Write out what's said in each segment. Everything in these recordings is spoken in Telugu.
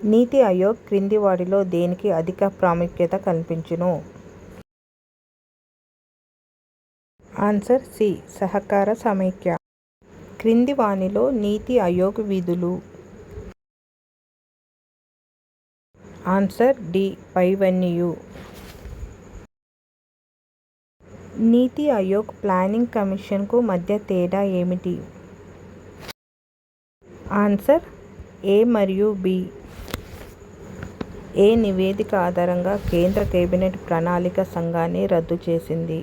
నీతి ఆయోగ్ క్రింది వాటిలో దేనికి అధిక ప్రాముఖ్యత కల్పించును? Answer C. సహకార సమైక్య. క్రింది వానిలో నీతి ఆయోగ్ విధులు? Answer D. పైవన్నీయు. నీతి ఆయోగ్ ప్లానింగ్ కమిషన్కు మధ్య తేడా ఏమిటి? ఆన్సర్ ఏ మరియు బి. ఏ నివేదిక ఆధారంగా కేంద్ర కేబినెట్ ప్రణాళిక సంఘాన్ని రద్దు చేసింది?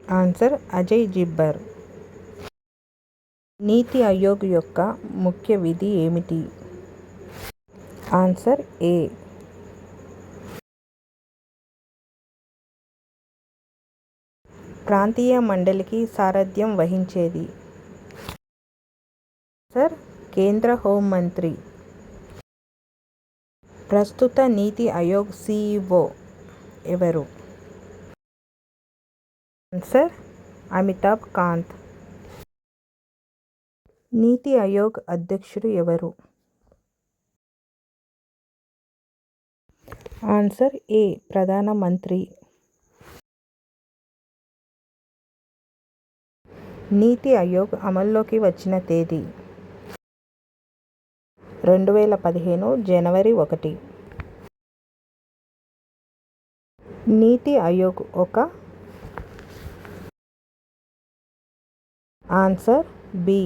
ఆన్సర్ అజయ్ జిబ్బర్. నీతి ఆయోగ్ యొక్క ముఖ్య విధి ఏమిటి? ఆన్సర్ ఏ. ప్రాంతీయ మండలికి సారథ్యం వహించేది? ఆన్సర్ కేంద్ర హోంమంత్రి. ప్రస్తుత నీతి ఆయోగ్ సిఇఒ ఎవరు? ఆన్సర్ అమితాబ్ కాంత్. నీతి ఆయోగ్ అధ్యక్షుడు ఎవరు? ఆన్సర్ ఏ. ప్రధానమంత్రి. నీతి ఆయోగ్ అమల్లోకి వచ్చిన తేదీ? 2015 జనవరి 1. నీతి ఆయోగ్ ఒక? Answer B.